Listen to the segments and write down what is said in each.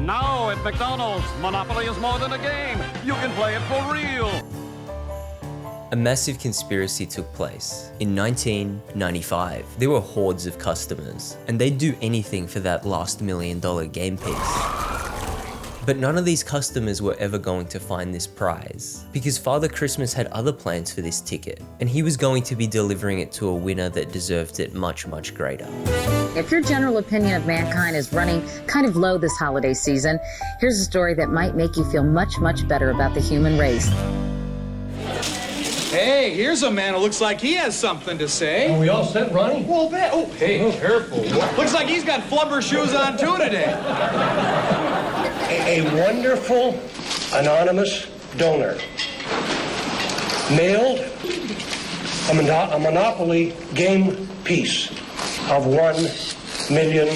Now at McDonald's, Monopoly is more than a game. You can play it for real. A massive conspiracy took place. In 1995, there were hordes of customers, and they'd do anything for that last $1 million game piece. But none of these customers were ever going to find this prize, because Father Christmas had other plans for this ticket, and he was going to be delivering it to a winner that deserved it much, much greater. If your general opinion of mankind is running kind of low this holiday season, here's a story that might make you feel much, much better about the human race. Hey, here's a man who looks like he has something to say. Are we all set, Ronnie? Well, that. Oh, hey, careful. Looks like he's got flubber shoes on too today. A wonderful anonymous donor mailed a Monopoly game piece of $1 million.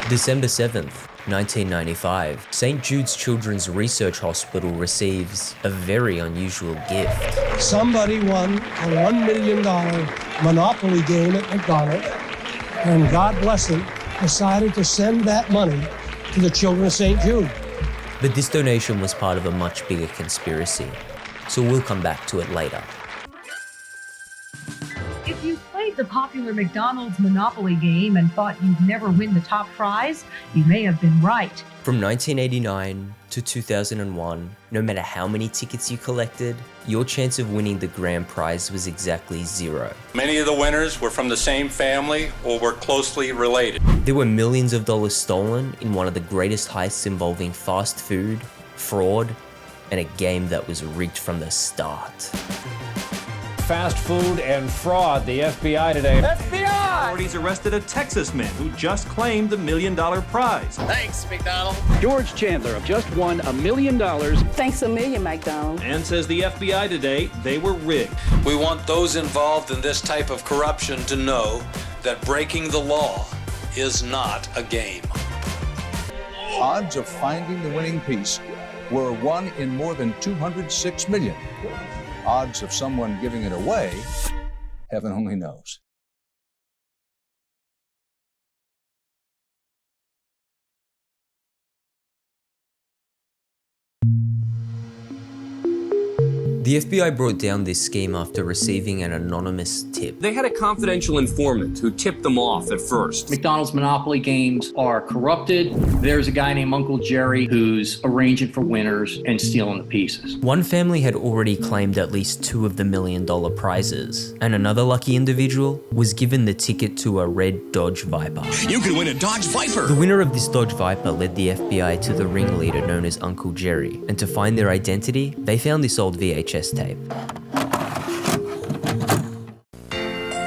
December 7th, 1995, St. Jude's Children's Research Hospital receives a very unusual gift. Somebody won a $1 million Monopoly game at McDonald's, and God bless him, decided to send that money to the children of St. Jude. But this donation was part of a much bigger conspiracy, so we'll come back to it later. If you played the popular McDonald's Monopoly game and thought you'd never win the top prize, you may have been right. From 1989 to 2001, no matter how many tickets you collected, your chance of winning the grand prize was exactly zero. Many of the winners were from the same family or were closely related. There were millions of dollars stolen in one of the greatest heists involving fast food, fraud, and a game that was rigged from the start. Fast food and fraud, the FBI today. FBI! Authorities arrested a Texas man who just claimed the $1 million prize. Thanks, McDonald. George Chandler have just won $1 million. Thanks a million, McDonald. And says the FBI today, they were rigged. We want those involved in this type of corruption to know that breaking the law is not a game. Odds of finding the winning piece were 1 in more than 206 million. Odds of someone giving it away, heaven only knows. The FBI brought down this scheme after receiving an anonymous tip. They had a confidential informant who tipped them off at first. McDonald's Monopoly games are corrupted. There's a guy named Uncle Jerry who's arranging for winners and stealing the pieces. One family had already claimed at least 2 of the $1 million prizes, and another lucky individual was given the ticket to a red Dodge Viper. You can win a Dodge Viper! The winner of this Dodge Viper led the FBI to the ringleader known as Uncle Jerry, and to find their identity, they found this old VHS tape.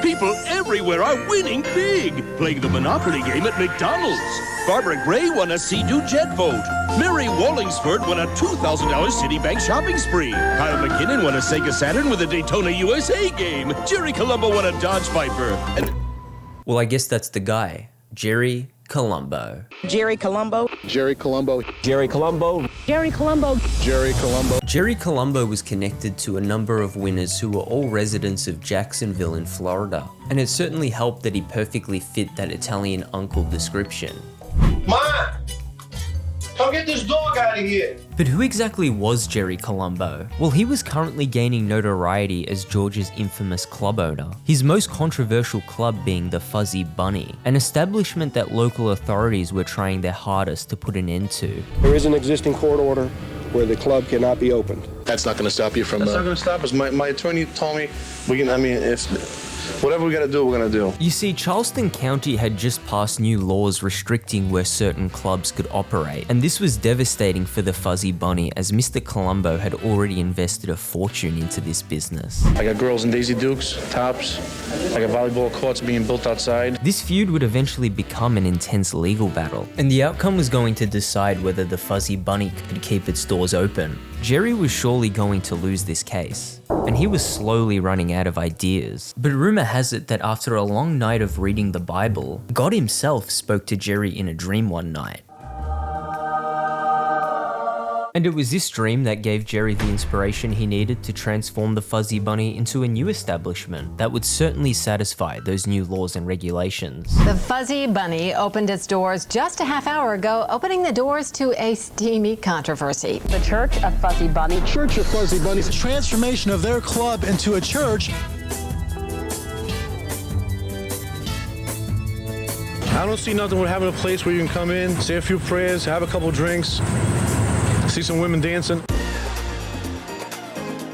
People everywhere are winning big, playing the Monopoly game at McDonald's. Barbara Gray won a Sea-Doo jet boat. Mary Wallingsford won a $2,000 Citibank shopping spree. Kyle McKinnon won a Sega Saturn with a Daytona USA game. Jerry Colombo won a Dodge Viper. And well, I guess that's the guy, Jerry Colombo. Jerry Colombo. Jerry Colombo. Jerry Colombo. Jerry Colombo. Jerry Colombo. Jerry Colombo was connected to a number of winners who were all residents of Jacksonville in Florida, and it certainly helped that he perfectly fit that Italian uncle description. Mom! Come get this dog out of here! But who exactly was Jerry Colombo? Well, he was currently gaining notoriety as Georgia's infamous club owner, his most controversial club being the Fuzzy Bunny, an establishment that local authorities were trying their hardest to put an end to. There is an existing court order where the club cannot be opened. That's not going to stop you from... That's not going to stop us. My attorney told me we can, if... Whatever we gotta do, we're gonna do. You see, Charleston County had just passed new laws restricting where certain clubs could operate, and this was devastating for the Fuzzy Bunny as Mr. Colombo had already invested a fortune into this business. I got girls in Daisy Dukes, tops. I got volleyball courts being built outside. This feud would eventually become an intense legal battle, and the outcome was going to decide whether the Fuzzy Bunny could keep its doors open. Jerry was surely going to lose this case, and he was slowly running out of ideas. But rumor has it that after a long night of reading the Bible, God himself spoke to Jerry in a dream one night. And it was this dream that gave Jerry the inspiration he needed to transform the Fuzzy Bunny into a new establishment that would certainly satisfy those new laws and regulations. The Fuzzy Bunny opened its doors just a half hour ago, opening the doors to a steamy controversy. The Church of Fuzzy Bunny. Church of Fuzzy Bunny's transformation of their club into a church. I don't see nothing with having a place where you can come in, say a few prayers, have a couple drinks, see some women dancing.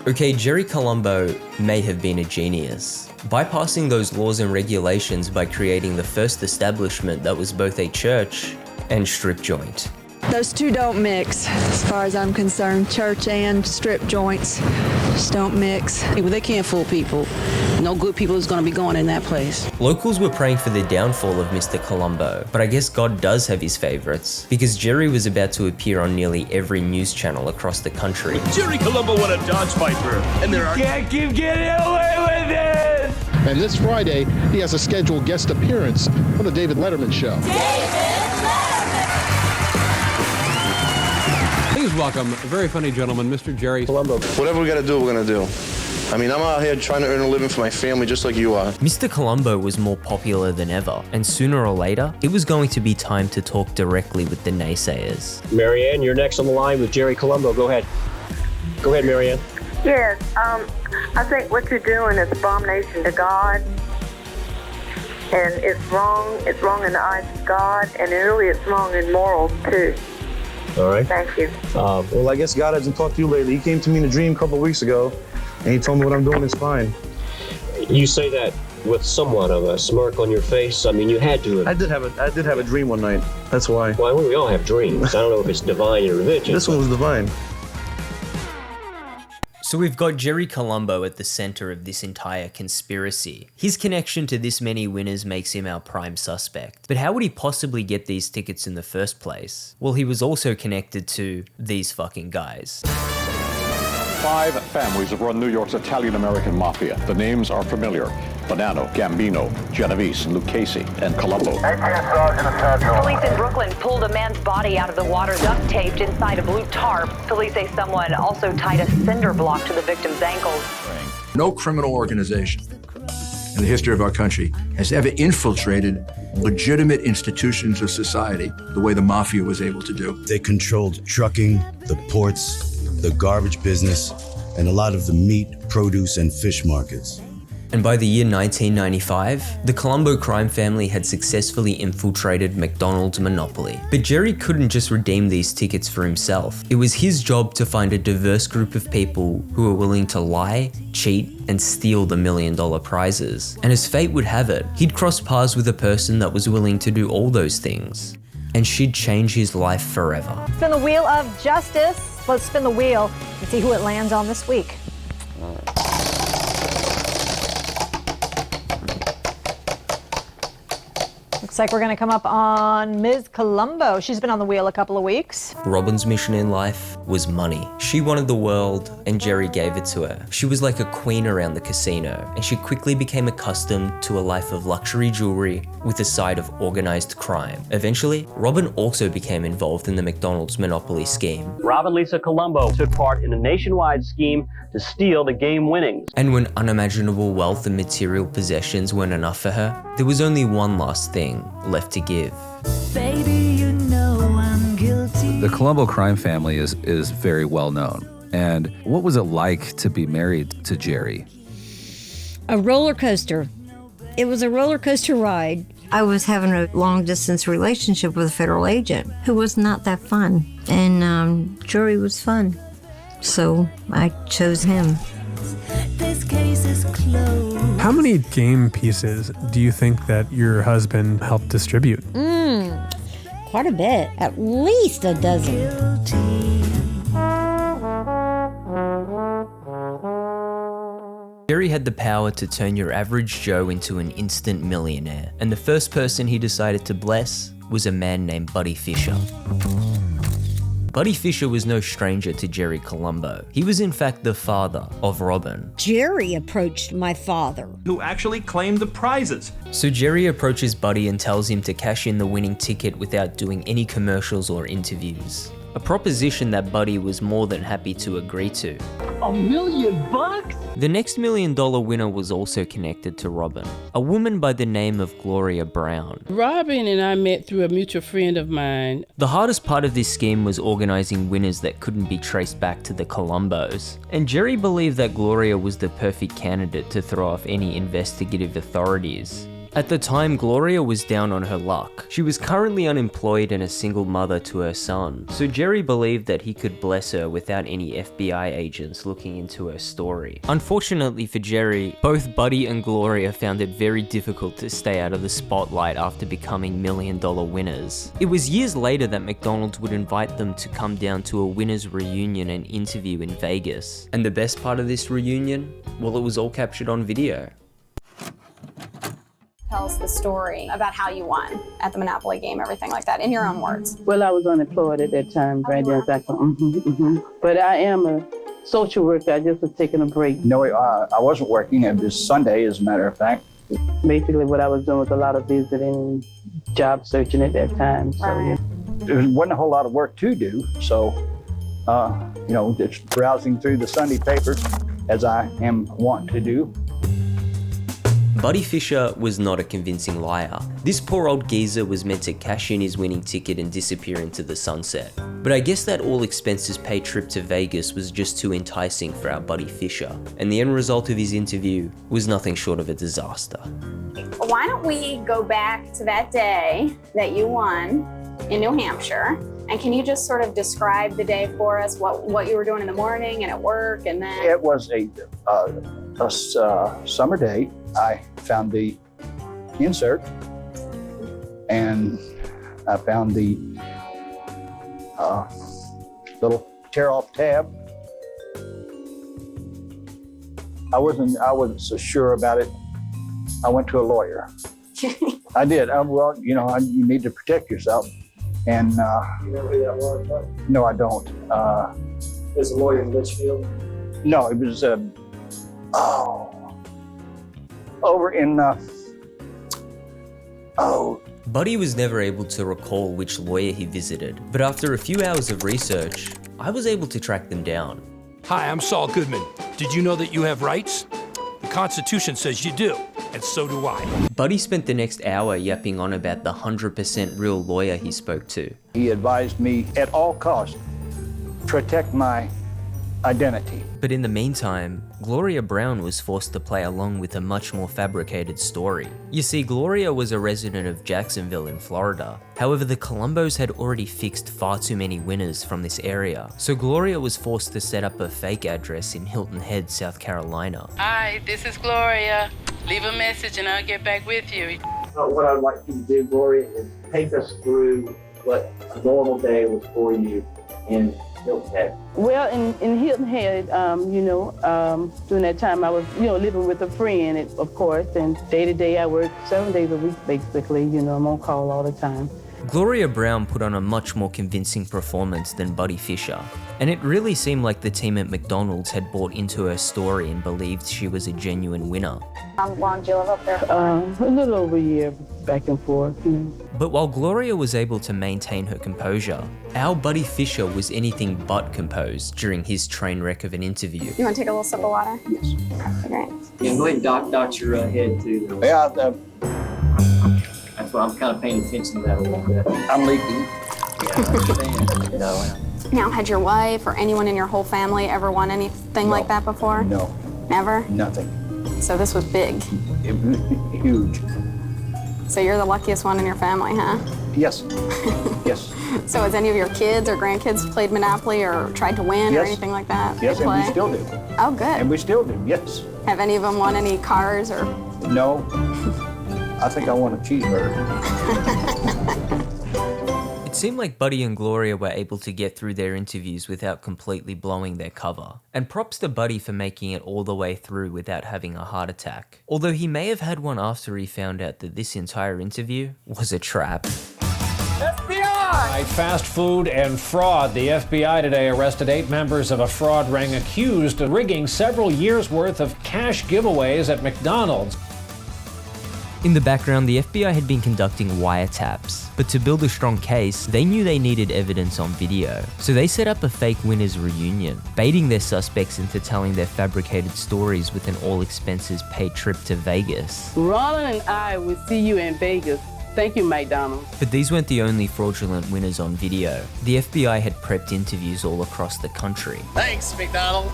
Okay, Jerry Colombo may have been a genius, bypassing those laws and regulations by creating the first establishment that was both a church and strip joint. Those two don't mix, as far as I'm concerned. Church and strip joints just don't mix. They can't fool people. No good people is going to be going in that place. Locals were praying for the downfall of Mr. Colombo, but I guess God does have his favorites, because Jerry was about to appear on nearly every news channel across the country. Jerry Colombo won a Dodge Viper, and there are... Can't keep getting away with it! And this Friday, he has a scheduled guest appearance on the David Letterman Show. Please welcome a very funny gentleman, Mr. Jerry Colombo. Whatever we gotta do, we're gonna do. I mean, I'm out here trying to earn a living for my family just like you are. Mr. Colombo was more popular than ever, and sooner or later, it was going to be time to talk directly with the naysayers. Marianne, you're next on the line with Jerry Colombo. Go ahead. Go ahead, Marianne. Yes, I think what you're doing is abomination to God. And it's wrong in the eyes of God, and really it's wrong in morals too. All right. Thank you. Well, I guess God hasn't talked to you lately. He came to me in a dream a couple of weeks ago, and he told me what I'm doing is fine. You say that with somewhat of a smirk on your face. I mean, you had to. I did have a dream one night. That's why. Well, we all have dreams. I don't know if it's divine or religion. This one was divine. So we've got Jerry Colombo at the center of this entire conspiracy. His connection to this many winners makes him our prime suspect. But how would he possibly get these tickets in the first place? Well, he was also connected to these fucking guys. 5 families have run New York's Italian-American mafia. The names are familiar. Bonanno, Gambino, Genovese, Lucchese, and Colombo. Police in Brooklyn pulled a man's body out of the water, duct taped inside a blue tarp. Police say someone also tied a cinder block to the victim's ankles. No criminal organization in the history of our country has ever infiltrated legitimate institutions of society the way the mafia was able to do. They controlled trucking, the ports, the garbage business, and a lot of the meat, produce, and fish markets. And by the year 1995, the Colombo crime family had successfully infiltrated McDonald's Monopoly. But Jerry couldn't just redeem these tickets for himself. It was his job to find a diverse group of people who were willing to lie, cheat, and steal the $1 million prizes. And as fate would have it, he'd cross paths with a person that was willing to do all those things. And she'd change his life forever. Spin the wheel of justice. Let's spin the wheel and see who it lands on this week. Looks like we're going to come up on Ms. Colombo. She's been on the wheel a couple of weeks. Robin's mission in life was money. She wanted the world, and Jerry gave it to her. She was like a queen around the casino, and she quickly became accustomed to a life of luxury jewelry with a side of organized crime. Eventually, Robin also became involved in the McDonald's Monopoly scheme. Robin Lisa Colombo took part in a nationwide scheme to steal the game winnings. And when unimaginable wealth and material possessions weren't enough for her, there was only one last thing left to give. Baby, you know I'm guilty. The Colombo crime family is very well known. And what was it like to be married to Jerry? A roller coaster. It was a roller coaster ride. I was having a long distance relationship with a federal agent who was not that fun. And Jerry was fun. So I chose him. This case is closed. How many game pieces do you think that your husband helped distribute? Quite a bit. At least a dozen. Jerry had the power to turn your average Joe into an instant millionaire, and the first person he decided to bless was a man named Buddy Fisher. Buddy Fisher was no stranger to Jerry Colombo. He was in fact the father of Robin. Jerry approached my father, who actually claimed the prizes. So Jerry approaches Buddy and tells him to cash in the winning ticket without doing any commercials or interviews. a proposition that Buddy was more than happy to agree to. $1 million bucks? The next $1 million winner was also connected to Robin, a woman by the name of Gloria Brown. Robin and I met through a mutual friend of mine. The hardest part of this scheme was organizing winners that couldn't be traced back to the Colombos, and Jerry believed that Gloria was the perfect candidate to throw off any investigative authorities. At the time, Gloria was down on her luck. She was currently unemployed and a single mother to her son, so Jerry believed that he could bless her without any FBI agents looking into her story. Unfortunately for Jerry, both Buddy and Gloria found it very difficult to stay out of the spotlight after becoming $1 million winners. It was years later that McDonald's would invite them to come down to a winners reunion and interview in Vegas. And the best part of this reunion? Well, it was all captured on video. Tell us the story about how you won at the Monopoly game, everything like that, in your own words. Well, I was unemployed at that time, right there. But I am a social worker. I just was taking a break. No, I wasn't working. It was Sunday, as a matter of fact. Basically, what I was doing was a lot of visiting, job searching at that time. So, right. There wasn't a whole lot of work to do, so, just browsing through the Sunday papers, as I am wont to do. Buddy Fisher was not a convincing liar. This poor old geezer was meant to cash in his winning ticket and disappear into the sunset. But I guess that all expenses paid trip to Vegas was just too enticing for our Buddy Fisher, and the end result of his interview was nothing short of a disaster. Why don't we go back to that day that you won in New Hampshire, and can you just sort of describe the day for us, what you were doing in the morning and at work, and then... It was a summer day. I found the insert, and I found the little tear-off tab. I wasn't so sure about it. I went to a lawyer. I did. You need to protect yourself. And you know who that was? No, I don't. Is a lawyer in Litchfield? No, it was over in Buddy was never able to recall which lawyer he visited, but after a few hours of research, I was able to track them down. Hi, I'm Saul Goodman. Did you know that you have rights? The Constitution says you do, and so do I. Buddy spent the next hour yapping on about the 100% real lawyer he spoke to. He advised me at all costs, protect my identity. But in the meantime, Gloria Brown was forced to play along with a much more fabricated story. You see, Gloria was a resident of Jacksonville in Florida. However, the Colombos had already fixed far too many winners from this area, so Gloria was forced to set up a fake address in Hilton Head, South Carolina. Hi, this is Gloria. Leave a message and I'll get back with you. What I'd like you to do, Gloria, is take us through what a normal day was for you in Hilton Head. Well, in Hilton Head, during that time I was, living with a friend, of course, and day to day I worked 7 days a week, basically. I'm on call all the time. Gloria Brown put on a much more convincing performance than Buddy Fisher, and it really seemed like the team at McDonald's had bought into her story and believed she was a genuine winner. How long did you live up there? A little over a year, back and forth. But while Gloria was able to maintain her composure, our Buddy Fisher was anything but composed during his train wreck of an interview. You want to take a little sip of water? Yes. Okay, great. Yeah, go ahead and dock your head too. Yeah, that's why I'm kind of paying attention to that a little bit. I'm leaking. Yeah, I understand. Now, had your wife or anyone in your whole family ever won anything like that before? No. Never? Nothing. So this was big. It was huge. So you're the luckiest one in your family, huh? Yes. Yes. So has any of your kids or grandkids played Monopoly or tried to win or anything like that? Yes, They and play? we still do. Oh, good. And we still do, yes. Have any of them won any cars or? No. I think I want a cheeseburger. It seemed like Buddy and Gloria were able to get through their interviews without completely blowing their cover. And props to Buddy for making it all the way through without having a heart attack. Although he may have had one after he found out that this entire interview was a trap. FBI! Fast food and fraud. The FBI today arrested 8 members of a fraud ring accused of rigging several years' worth of cash giveaways at McDonald's. In the background, the FBI had been conducting wiretaps, but to build a strong case, they knew they needed evidence on video. So they set up a fake winners reunion, baiting their suspects into telling their fabricated stories with an all-expenses-paid trip to Vegas. Ronald and I will see you in Vegas. Thank you, McDonald's. But these weren't the only fraudulent winners on video. The FBI had prepped interviews all across the country. Thanks, McDonald.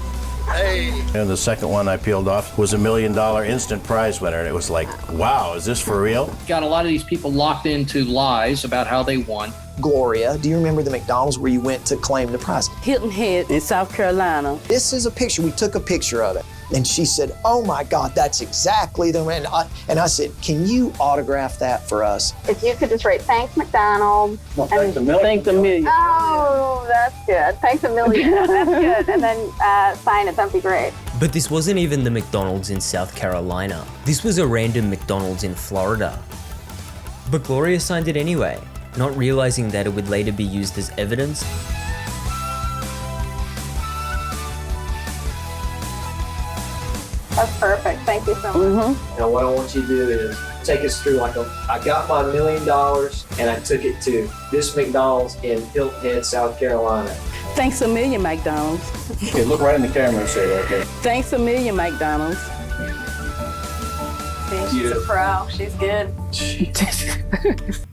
Hey. And the second one I peeled off was $1 million instant prize winner. And it was like, wow, is this for real? Got a lot of these people locked into lies about how they won. Gloria, do you remember the McDonald's where you went to claim the prize? Hilton Head in South Carolina. This is a picture. We took a picture of it. And she said, oh my God, that's exactly the man. And I said, can you autograph that for us? If you could just write, thanks, McDonald's. Well, thanks a million. Thanks a million. Oh, that's good. Thanks a million. That's good. And then sign it. That'd be great. But this wasn't even the McDonald's in South Carolina. This was a random McDonald's in Florida. But Gloria signed it anyway, not realizing that it would later be used as evidence. That's perfect. Thank you so much. Now, what I want you to do is take us through I got my $1 million and I took it to this McDonald's in Hilton Head, South Carolina. Thanks a million, McDonald's. Okay, look right in the camera and say that, okay? Thanks a million, McDonald's. See, she's a pro. She's good.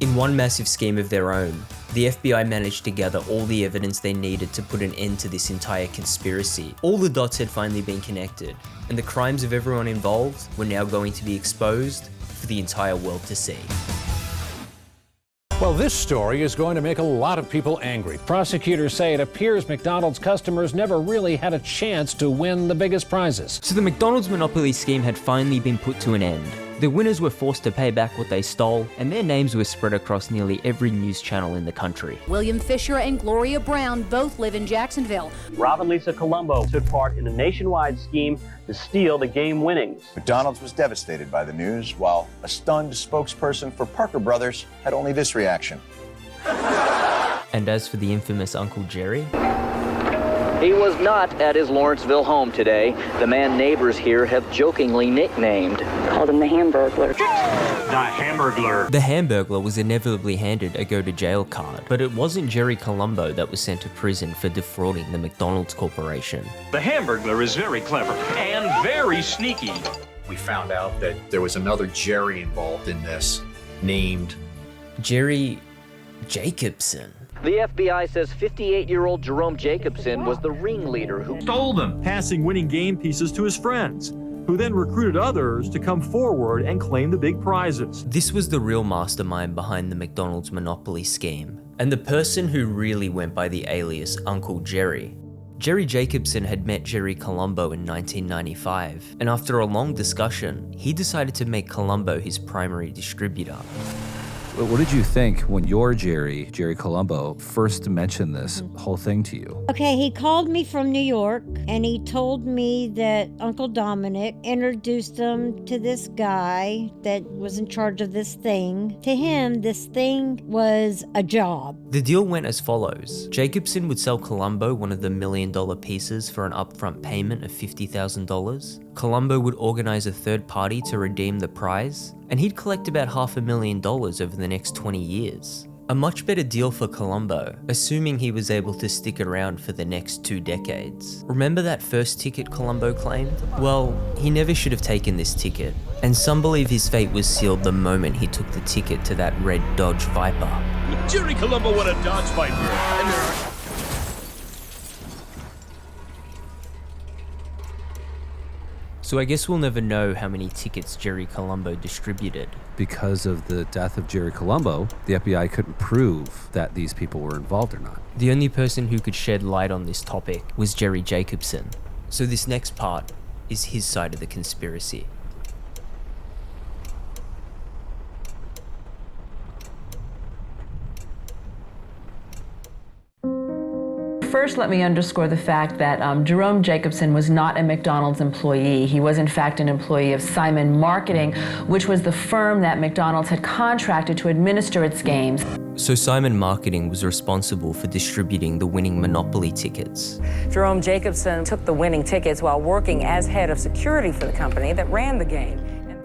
In one massive scheme of their own, the FBI managed to gather all the evidence they needed to put an end to this entire conspiracy. All the dots had finally been connected, and the crimes of everyone involved were now going to be exposed for the entire world to see. Well, this story is going to make a lot of people angry. Prosecutors say it appears McDonald's customers never really had a chance to win the biggest prizes. So the McDonald's Monopoly scheme had finally been put to an end. The winners were forced to pay back what they stole, and their names were spread across nearly every news channel in the country. William Fisher and Gloria Brown both live in Jacksonville. Rob and Lisa Colombo took part in a nationwide scheme to steal the game winnings. McDonald's was devastated by the news, while a stunned spokesperson for Parker Brothers had only this reaction. And as for the infamous Uncle Jerry? He was not at his Lawrenceville home today. The man neighbors here have jokingly nicknamed. Called him the Hamburglar. The Hamburglar. The Hamburglar was inevitably handed a go-to-jail card, but it wasn't Jerry Colombo that was sent to prison for defrauding the McDonald's Corporation. The Hamburglar is very clever and very sneaky. We found out that there was another Jerry involved in this, named Jerry Jacobson. The FBI says 58-year-old Jerome Jacobson was the ringleader who stole them, passing winning game pieces to his friends, who then recruited others to come forward and claim the big prizes. This was the real mastermind behind the McDonald's Monopoly scheme, and the person who really went by the alias Uncle Jerry. Jerry Jacobson had met Jerry Colombo in 1995, and after a long discussion, he decided to make Colombo his primary distributor. What did you think when your Jerry Colombo, first mentioned this whole thing to you? Okay, he called me from New York and he told me that Uncle Dominic introduced him to this guy that was in charge of this thing. To him, this thing was a job. The deal went as follows. Jacobson would sell Colombo one of the $1 million pieces for an upfront payment of $50,000. Colombo would organize a third party to redeem the prize, and he'd collect about $500,000 over the next 20 years. A much better deal for Colombo, assuming he was able to stick around for the next 2 decades. Remember that first ticket Colombo claimed? Well, he never should have taken this ticket, and some believe his fate was sealed the moment he took the ticket to that red Dodge Viper. Jerry Colombo won a Dodge Viper, and there are... So I guess we'll never know how many tickets Jerry Colombo distributed. Because of the death of Jerry Colombo, the FBI couldn't prove that these people were involved or not. The only person who could shed light on this topic was Jerry Jacobson. So this next part is his side of the conspiracy. First, let me underscore the fact that Jerome Jacobson was not a McDonald's employee. He was, in fact, an employee of Simon Marketing, which was the firm that McDonald's had contracted to administer its games. So Simon Marketing was responsible for distributing the winning Monopoly tickets. Jerome Jacobson took the winning tickets while working as head of security for the company that ran the game.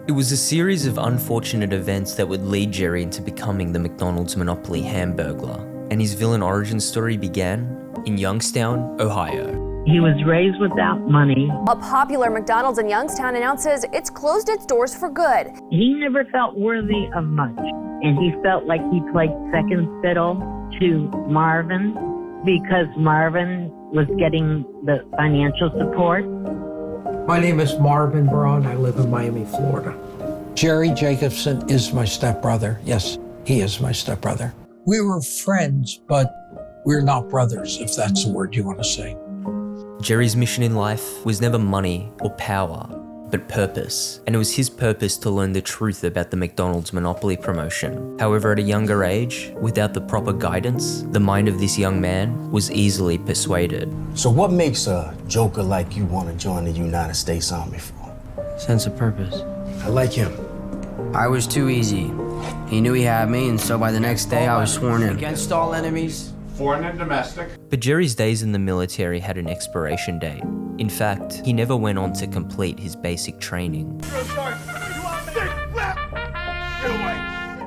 It was a series of unfortunate events that would lead Jerry into becoming the McDonald's Monopoly Hamburglar, and his villain origin story began in Youngstown, Ohio. He was raised without money. A popular McDonald's in Youngstown announces it's closed its doors for good. He never felt worthy of much, and he felt like he played second fiddle to Marvin because Marvin was getting the financial support. My name is Marvin Braun. I live in Miami, Florida. Jerry Jacobson is my stepbrother. Yes, he is my stepbrother. We were friends, but we're not brothers, if that's the word you want to say. Jerry's mission in life was never money or power, but purpose. And it was his purpose to learn the truth about the McDonald's Monopoly Promotion. However, at a younger age, without the proper guidance, the mind of this young man was easily persuaded. So what makes a joker like you want to join the United States Army for? Sense of purpose. I like him. I was too easy. He knew he had me, and so by the next day I was sworn in. Against all enemies, foreign and domestic. But Jerry's days in the military had an expiration date. In fact, he never went on to complete his basic training.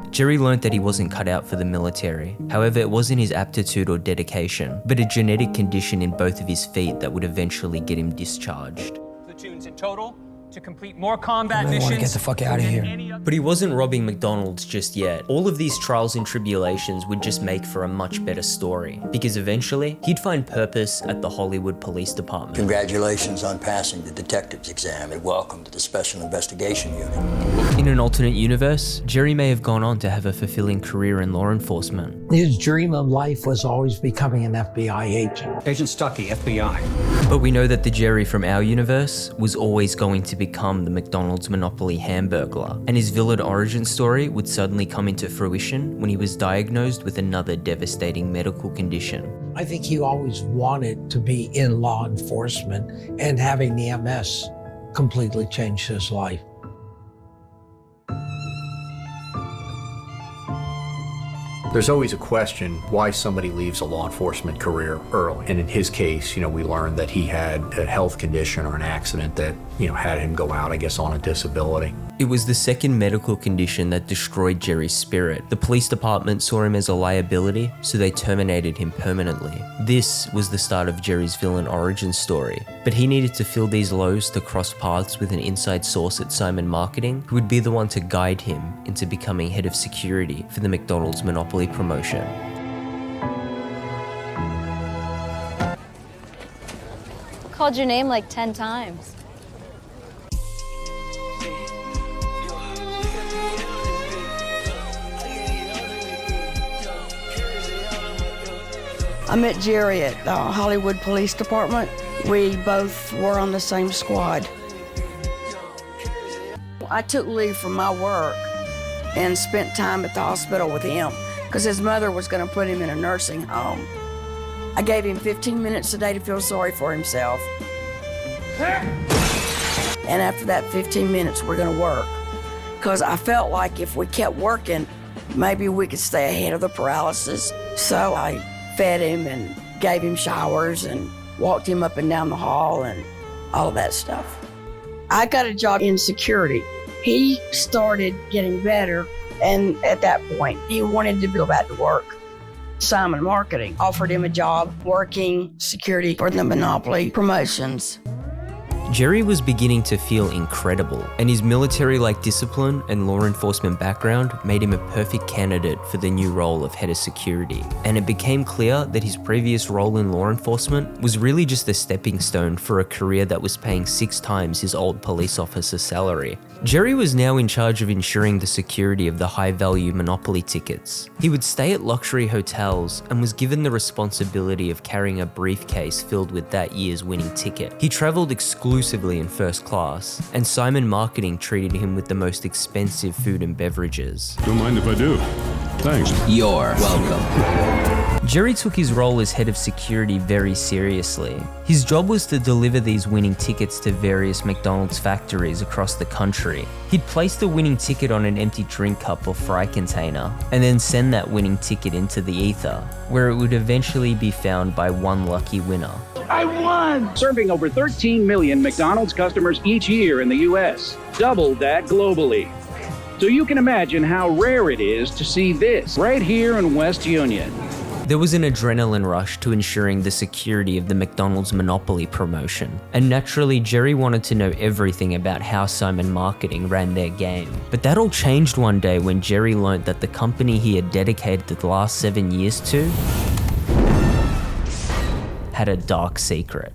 Jerry learned that he wasn't cut out for the military. However, it wasn't his aptitude or dedication, but a genetic condition in both of his feet that would eventually get him discharged. Platoons in total to complete more combat missions. I want to get the fuck out of here. But he wasn't robbing McDonald's just yet. All of these trials and tribulations would just make for a much better story, because eventually he'd find purpose at the Hollywood Police Department. Congratulations on passing the detective's exam and welcome to the Special Investigation Unit. In an alternate universe, Jerry may have gone on to have a fulfilling career in law enforcement. His dream of life was always becoming an FBI agent. Agent Stuckey, FBI. But we know that the Jerry from our universe was always going to become the McDonald's Monopoly Hamburglar, and his villain origin story would suddenly come into fruition when he was diagnosed with another devastating medical condition. I think he always wanted to be in law enforcement, and having the MS completely changed his life. There's always a question why somebody leaves a law enforcement career early. And in his case, we learned that he had a health condition or an accident that, had him go out, I guess, on a disability. It was the second medical condition that destroyed Jerry's spirit. The police department saw him as a liability, so they terminated him permanently. This was the start of Jerry's villain origin story. But he needed to fill these lows to cross paths with an inside source at Simon Marketing, who would be the one to guide him into becoming head of security for the McDonald's Monopoly Promotion. Called your name like 10 times. I met Jerry at the Hollywood Police Department. We both were on the same squad. I took leave from my work and spent time at the hospital with him because his mother was going to put him in a nursing home. I gave him 15 minutes a day to feel sorry for himself. And after that 15 minutes, we're going to work. Because I felt like if we kept working, maybe we could stay ahead of the paralysis. So I fed him and gave him showers and walked him up and down the hall and all of that stuff. I got a job in security. He started getting better, and at that point, he wanted to go back to work. Simon Marketing offered him a job working security for the Monopoly Promotions. Jerry was beginning to feel incredible, and his military-like discipline and law enforcement background made him a perfect candidate for the new role of head of security. And it became clear that his previous role in law enforcement was really just a stepping stone for a career that was paying 6 times his old police officer salary. Jerry was now in charge of ensuring the security of the high-value Monopoly tickets. He would stay at luxury hotels and was given the responsibility of carrying a briefcase filled with that year's winning ticket. He traveled exclusively in first class, and Simon Marketing treated him with the most expensive food and beverages. Don't mind if I do. Thanks. You're welcome. Jerry took his role as head of security very seriously. His job was to deliver these winning tickets to various McDonald's factories across the country. He'd place the winning ticket on an empty drink cup or fry container, and then send that winning ticket into the ether, where it would eventually be found by one lucky winner. I won! Serving over 13 million McDonald's customers each year in the U.S. Double that globally. So you can imagine how rare it is to see this right here in West Union. There was an adrenaline rush to ensuring the security of the McDonald's Monopoly Promotion, and naturally Jerry wanted to know everything about how Simon Marketing ran their game. But that all changed one day when Jerry learned that the company he had dedicated the last 7 years to had a dark secret.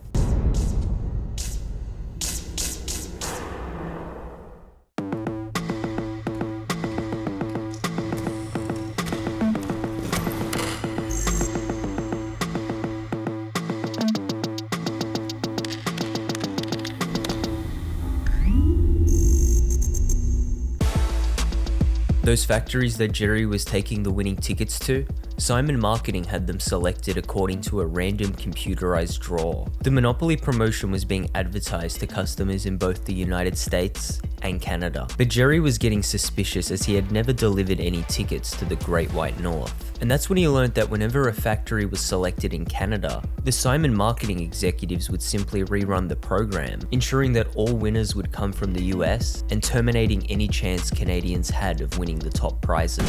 Those factories that Jerry was taking the winning tickets to, Simon Marketing had them selected according to a random computerized draw. The Monopoly Promotion was being advertised to customers in both the United States and Canada, but Jerry was getting suspicious as he had never delivered any tickets to the Great White North. And that's when he learned that whenever a factory was selected in Canada, the Simon Marketing executives would simply rerun the program, ensuring that all winners would come from the US and terminating any chance Canadians had of winning the top prizes.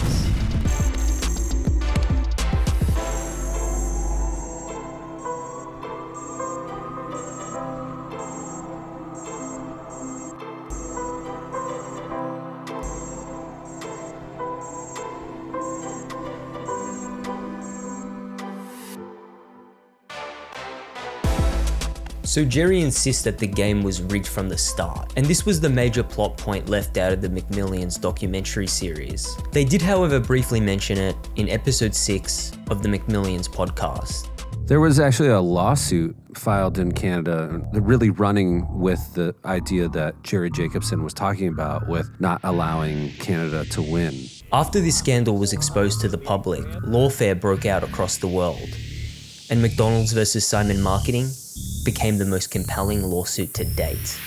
So Jerry insists that the game was rigged from the start, and this was the major plot point left out of the McMillions documentary series. They did, however, briefly mention it in episode 6 of the McMillions podcast. There was actually a lawsuit filed in Canada, really running with the idea that Jerry Jacobson was talking about with not allowing Canada to win. After this scandal was exposed to the public, lawfare broke out across the world, and McDonald's versus Simon Marketing became the most compelling lawsuit to date.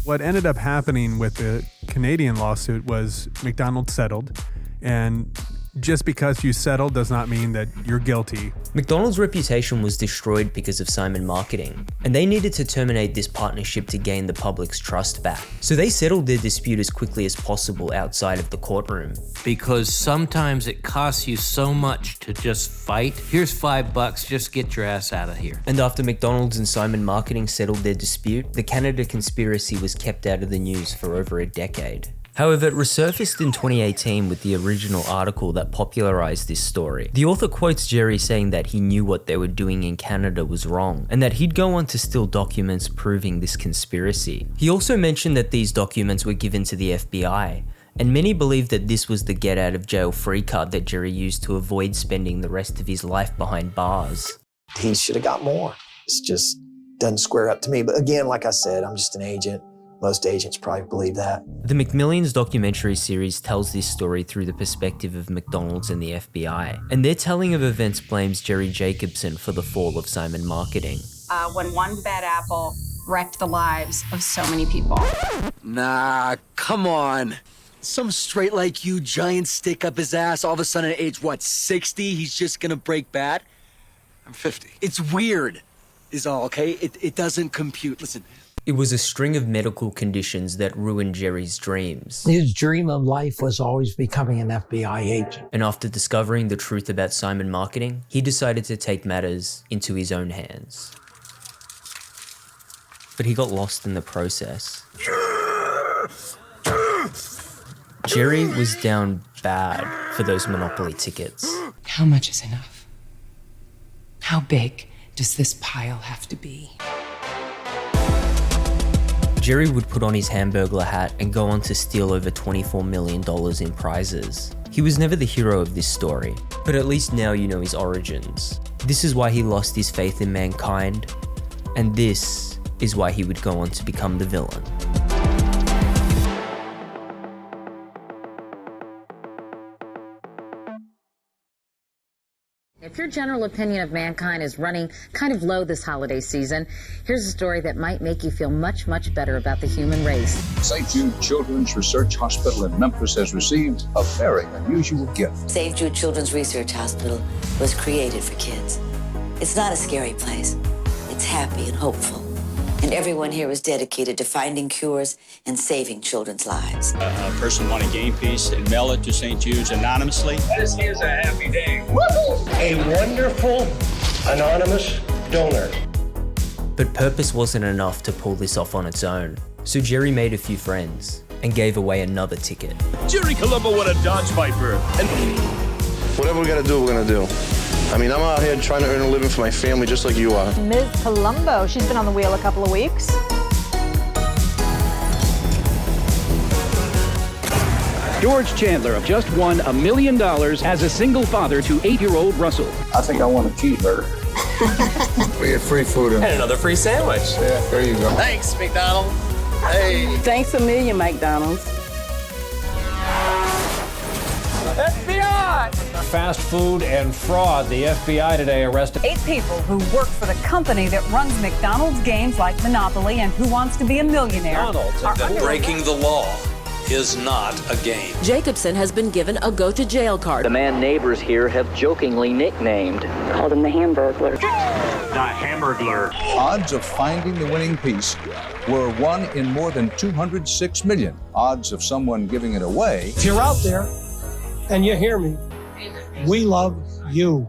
What ended up happening with the Canadian lawsuit was McDonald's settled, and just because you settle does not mean that you're guilty. McDonald's reputation was destroyed because of Simon Marketing, and they needed to terminate this partnership to gain the public's trust back. So they settled their dispute as quickly as possible outside of the courtroom. Because sometimes it costs you so much to just fight. Here's $5, just get your ass out of here. And after McDonald's and Simon Marketing settled their dispute, the Canada conspiracy was kept out of the news for over a decade. However, it resurfaced in 2018 with the original article that popularized this story. The author quotes Jerry saying that he knew what they were doing in Canada was wrong, and that he'd go on to steal documents proving this conspiracy. He also mentioned that these documents were given to the FBI, and many believe that this was the get out of jail free card that Jerry used to avoid spending the rest of his life behind bars. He should have got more. It just doesn't square up to me. But again, like I said, I'm just an agent. Most agents probably believe that. The McMillions documentary series tells this story through the perspective of McDonald's and the FBI, and their telling of events blames Jerry Jacobson for the fall of Simon Marketing. When one bad apple wrecked the lives of so many people. Nah, come on. Some straight like you giant stick up his ass, all of a sudden at age, 60, he's just gonna break bad? I'm 50. It's weird, is all, okay? It doesn't compute. Listen. It was a string of medical conditions that ruined Jerry's dreams. His dream of life was always becoming an FBI agent. And after discovering the truth about Simon Marketing, he decided to take matters into his own hands. But he got lost in the process. Jerry was down bad for those Monopoly tickets. How much is enough? How big does this pile have to be? Jerry would put on his Hamburglar hat and go on to steal over $24 million in prizes. He was never the hero of this story, but at least now you know his origins. This is why he lost his faith in mankind, and this is why he would go on to become the villain. If your general opinion of mankind is running kind of low this holiday season, here's a story that might make you feel much, much better about the human race. St. Jude Children's Research Hospital in Memphis has received a very unusual gift. St. Jude Children's Research Hospital was created for kids. It's not a scary place. It's happy and hopeful. And everyone here is dedicated to finding cures and saving children's lives. A person won a game piece and mailed it to St. Jude's anonymously. This is a happy day. Woo-hoo! A wonderful anonymous donor. But purpose wasn't enough to pull this off on its own. So Jerry made a few friends and gave away another ticket. Jerry Colombo won a Dodge Viper. And whatever we gotta do, we're gonna do. I mean, I'm out here trying to earn a living for my family just like you are. Ms. Colombo, she's been on the wheel a couple of weeks. George Chandler of just won $1 million as a single father to 8-year-old Russell. I think I want a cheeseburger. We get free food. And another free sandwich. Yeah, there you go. Thanks, McDonald's. Hey. Thanks a million, McDonald's. FBI! Fast food and fraud. The FBI today arrested 8 people who work for the company that runs McDonald's games like Monopoly and Who Wants to Be a Millionaire. Breaking the law is not a game. Jacobson has been given a go-to-jail card. The man neighbors here have jokingly nicknamed. Called him the Hamburglar. the Hamburglar. Odds of finding the winning piece were 1 in more than 206 million. Odds of someone giving it away. If you're out there and you hear me, we love you.